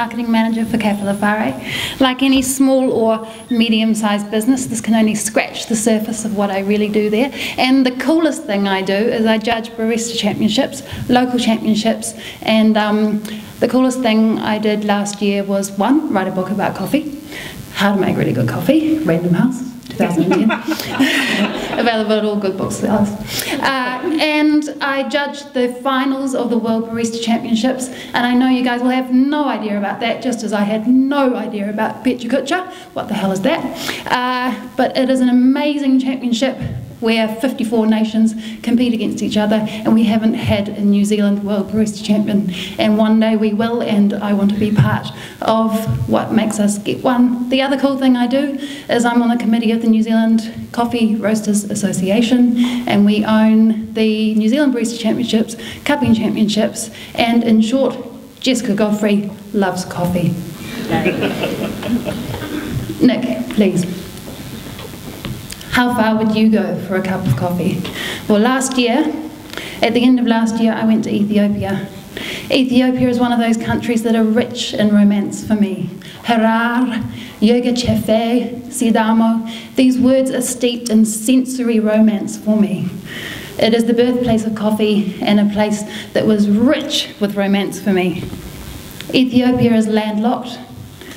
marketing manager for Caffe. Like any small or medium-sized business, this can only scratch the surface of what I really do there. And the coolest thing I do is I judge barista championships, local championships, and the coolest thing I did last year was, one, write a book about coffee, how to make really good coffee, Random House, 2010. Available at all good booksellers. And I judged the finals of the World Barista Championships, and I know you guys will have no idea about that, just as I had no idea about Pecha Kucha. What the hell is that? But it is an amazing championship where 54 nations compete against each other, and we haven't had a New Zealand World Barista Champion, and one day we will, and I want to be part of what makes us get one. The other cool thing I do is I'm on the committee of the New Zealand Coffee Roasters Association, and we own the New Zealand Barista Championships, Cupping Championships, and in short, Jessica Godfrey loves coffee. Nick, please. How far would you go for a cup of coffee? Well, last year, at the end of last year, I went to Ethiopia. Ethiopia is one of those countries that are rich in romance for me. Harar, Yoga Caffe, Sidamo, these words are steeped in sensory romance for me. It is the birthplace of coffee and a place that was rich with romance for me. Ethiopia is landlocked.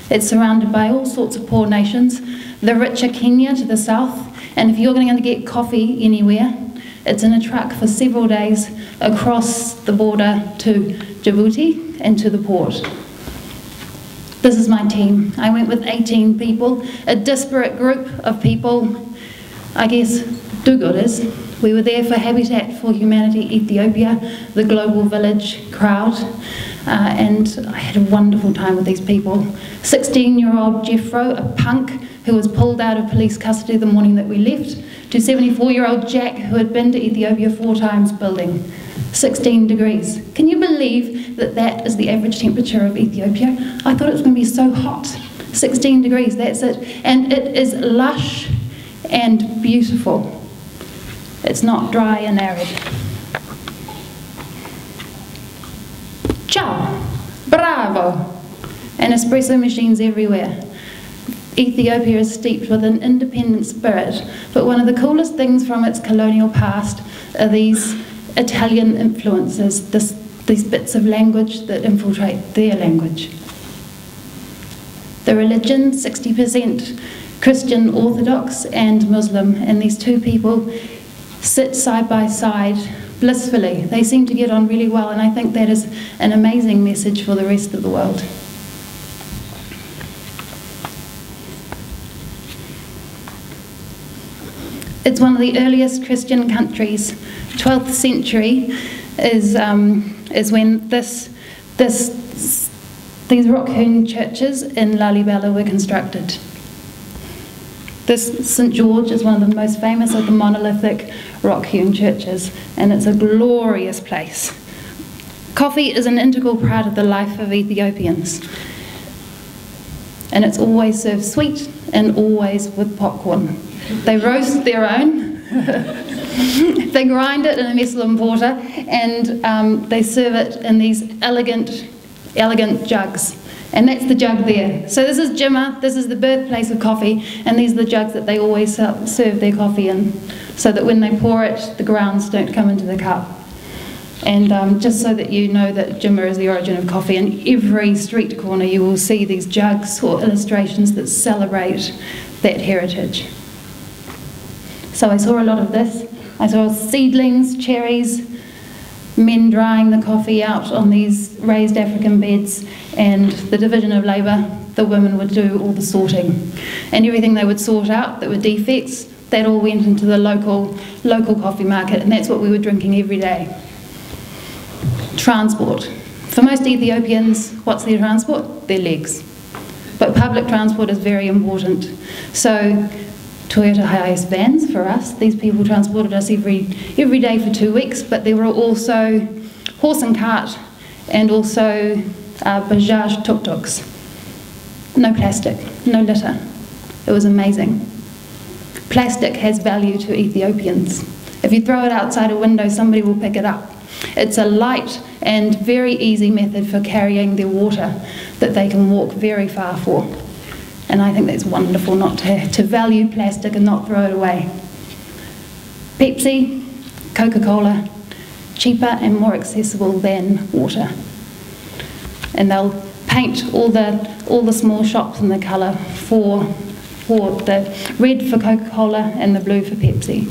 It's surrounded by all sorts of poor nations. The richer Kenya to the south, and if you're going to get coffee anywhere, it's in a truck for several days across the border to Djibouti and to the port. This is my team. I went with 18 people, a disparate group of people, I guess do-gooders. We were there for Habitat for Humanity Ethiopia, the Global Village crowd, and I had a wonderful time with these people. 16-year-old Jeffro, a punk who was pulled out of police custody the morning that we left, to 74-year-old Jack, who had been to Ethiopia 4 times building. 16 degrees. Can you believe that that is the average temperature of Ethiopia? I thought it was going to be so hot. 16 degrees, that's it. And it is lush and beautiful. It's not dry and arid. Ciao. Bravo. And espresso machines everywhere. Ethiopia is steeped with an independent spirit, but one of the coolest things from its colonial past are these Italian influences, these bits of language that infiltrate their language. The religion, 60% Christian Orthodox and Muslim, and these two people sit side by side blissfully. They seem to get on really well, and I think that is an amazing message for the rest of the world. It's one of the earliest Christian countries. 12th century is when these rock-hewn churches in Lalibela were constructed. This St. George is one of the most famous of the monolithic rock-hewn churches, and it's a glorious place. Coffee is an integral part of the life of Ethiopians, and it's always served sweet and always with popcorn. They roast their own, they grind it in a Messalem porter, and they serve it in these elegant jugs. And that's the jug there. So this is Jimma, this is the birthplace of coffee, and these are the jugs that they always serve their coffee in, so that when they pour it, the grounds don't come into the cup. And just so that you know that Jimma is the origin of coffee, in every street corner you will see these jugs or illustrations that celebrate that heritage. So I saw a lot of this. I saw seedlings, cherries, men drying the coffee out on these raised African beds, and the division of labour, the women would do all the sorting. And everything they would sort out that were defects, that all went into the local coffee market, and that's what we were drinking every day. Transport. For most Ethiopians, what's their transport? Their legs. But public transport is very important. So Toyota Hiace vans for us. These people transported us every day for 2 weeks, but there were also horse and cart and also Bajaj tuk-tuks. No plastic, no litter. It was amazing. Plastic has value to Ethiopians. If you throw it outside a window, somebody will pick it up. It's a light and very easy method for carrying their water. that they can walk very far for. And I think that's wonderful, not to value plastic and not throw it away. Pepsi, Coca-Cola, cheaper and more accessible than water. And they'll paint all the small shops in the colour for the red for Coca-Cola and the blue for Pepsi.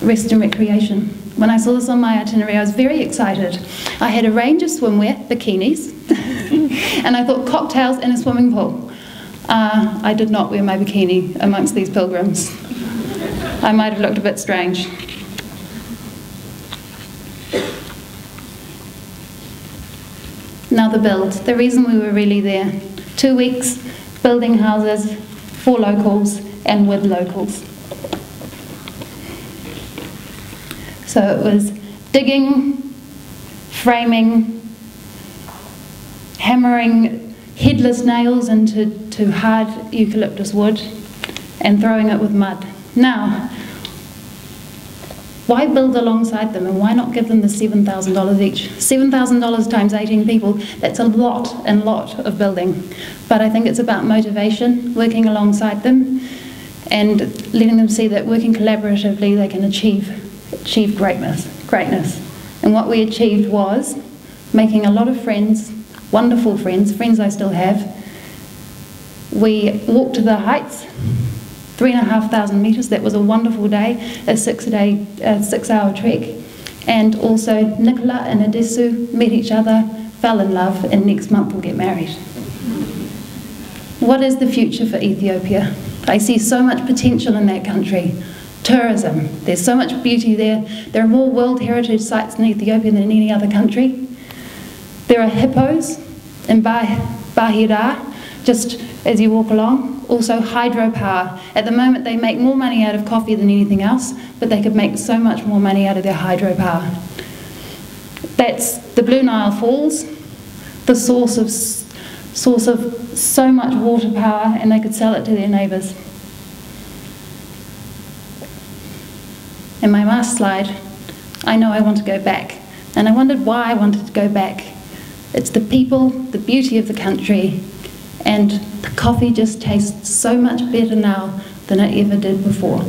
Rest and recreation. When I saw this on my itinerary, I was very excited. I had a range of swimwear, bikinis, and I thought cocktails in a swimming pool. I did not wear my bikini amongst these pilgrims. I might have looked a bit strange. Now the build, the reason we were really there. 2 weeks, building houses for locals and with locals. So it was digging, framing, hammering headless nails into hard eucalyptus wood and throwing it with mud. Now, why build alongside them and why not give them the $7,000 each? $7,000 times 18 people, that's a lot of building. But I think it's about motivation, working alongside them and letting them see that working collaboratively they can achieve greatness. And what we achieved was making a lot of friends, wonderful friends I still have. We walked to the heights, 3,500 metres. That was a wonderful day, a 6-hour trek. And also Nicola and Adesu met each other, fell in love, and next month will get married. What is the future for Ethiopia? I see so much potential in that country. Tourism, there's so much beauty there. There are more World Heritage Sites in Ethiopia than in any other country. There are hippos in Bahira, just as you walk along. Also hydropower. At the moment they make more money out of coffee than anything else, but they could make so much more money out of their hydropower. That's the Blue Nile Falls, the source of so much water power, and they could sell it to their neighbours. In my last slide, I know I want to go back, and I wondered why I wanted to go back. It's the people, the beauty of the country, and the coffee just tastes so much better now than it ever did before.